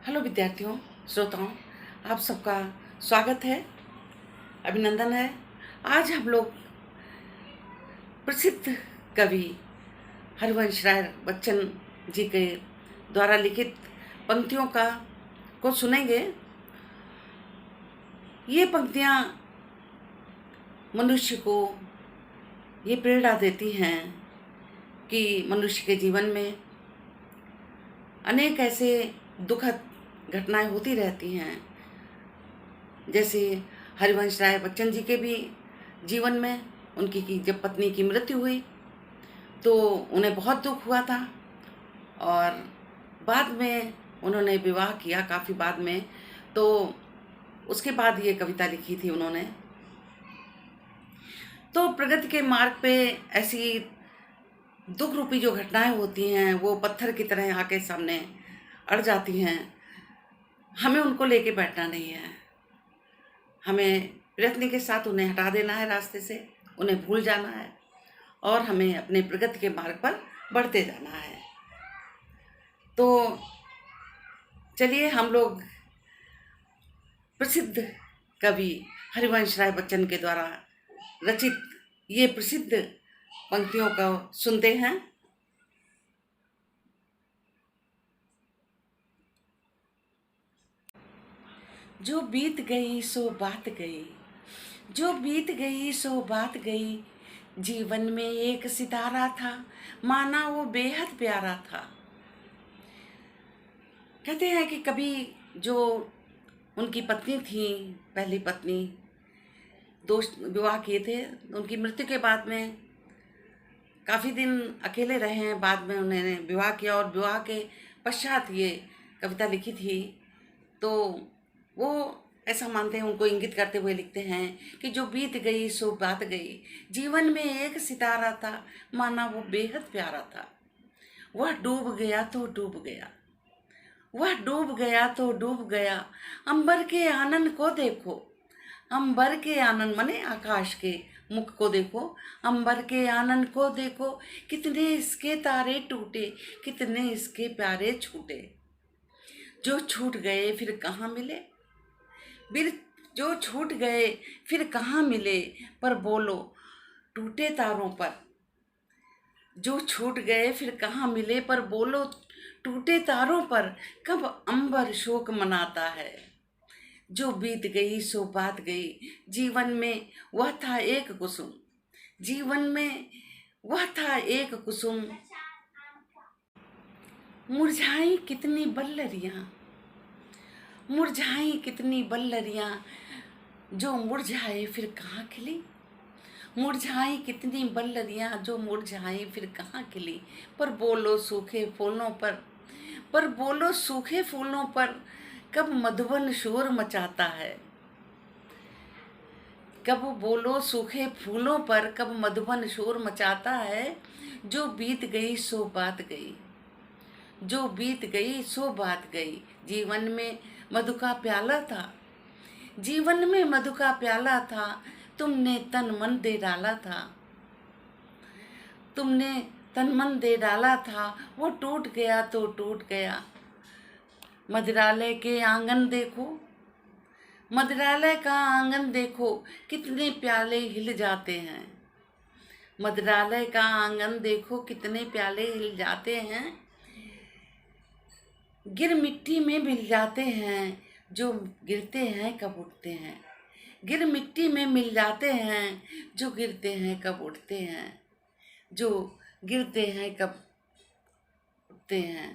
Hello विद्यार्थियों, श्रोताओं, आप सबका स्वागत है, अभिनंदन है। आज हम लोग प्रसिद्ध कवि हरिवंश राय बच्चन जी के द्वारा लिखित पंक्तियों को सुनेंगे। ये पंक्तियाँ मनुष्य को ये प्रेरणा देती हैं कि मनुष्य के जीवन में अनेक ऐसे दुखद घटनाएं होती रहती हैं। जैसे हरिवंश राय बच्चन जी के भी जीवन में उनकी की जब पत्नी की मृत्यु हुई तो उन्हें बहुत दुख हुआ था और बाद में उन्होंने विवाह किया, काफ़ी बाद में। तो उसके बाद ये कविता लिखी थी उन्होंने। तो प्रगति के मार्ग पे ऐसी दुख रूपी जो घटनाएं होती हैं वो पत्थर की तरह आके सामने अड़ जाती हैं। हमें उनको लेके बैठना नहीं है, हमें प्रयत्न के साथ उन्हें हटा देना है रास्ते से, उन्हें भूल जाना है और हमें अपने प्रगति के मार्ग पर बढ़ते जाना है। तो चलिए हम लोग प्रसिद्ध कवि हरिवंश राय बच्चन के द्वारा रचित ये प्रसिद्ध पंक्तियों को सुनते हैं। जो बीत गई सो बात गई, जो बीत गई सो बात गई, जीवन में एक सितारा था, माना वो बेहद प्यारा था। कहते हैं कि कभी जो उनकी पत्नी थी, पहली पत्नी, दोस्त विवाह किए थे, उनकी मृत्यु के बाद में काफ़ी दिन अकेले रहे हैं। बाद में उन्होंने विवाह किया और विवाह के पश्चात ये कविता लिखी थी। तो वो ऐसा मानते हैं, उनको इंगित करते हुए लिखते हैं कि जो बीत गई सो बात गई, जीवन में एक सितारा था, माना वो बेहद प्यारा था। वह डूब गया तो डूब गया, वह डूब गया तो डूब गया, अंबर के आनंद को देखो, अंबर के आनंद माने आकाश के मुख को देखो, अंबर के आनंद को देखो, कितने इसके तारे टूटे, कितने इसके प्यारे छूटे। जो छूट गए फिर कहाँ मिले, बिर जो छूट गए फिर कहाँ मिले, पर बोलो टूटे तारों पर। जो छूट गए फिर कहाँ मिले, पर बोलो टूटे तारों पर, कब अंबर शोक मनाता है। जो बीत गई सो बात गई, जीवन में वह था एक कुसुम, जीवन में वह था एक कुसुम, मुरझाई कितनी बल्लरियां, मुरझाई कितनी बल्लरियां, जो मुरझाए फिर कहाँ खिली, मुरझाई कितनी बल्लरियां, जो मुरझाई फिर कहाँ खिली, पर बोलो सूखे फूलों पर बोलो सूखे फूलों पर, कब मधुवन शोर मचाता है। कब बोलो सूखे फूलों पर, कब मधुवन शोर मचाता है। जो बीत गई सो बात गई, जो बीत गई सो बात गई, जीवन में मधु का प्याला था, जीवन में मधु का प्याला था, तुमने तन मन दे डाला था, तुमने तन मन दे डाला था, वो टूट गया तो टूट गया। मदिरालय के आंगन देखो, मदिरालय का आंगन देखो, कितने प्याले हिल जाते हैं। मदिरालय का आंगन देखो, कितने प्याले हिल जाते हैं, गिर मिट्टी में मिल जाते हैं, जो गिरते हैं कब उठते हैं। गिर मिट्टी में मिल जाते हैं, जो गिरते हैं कब उठते हैं, जो गिरते हैं कब उठते हैं।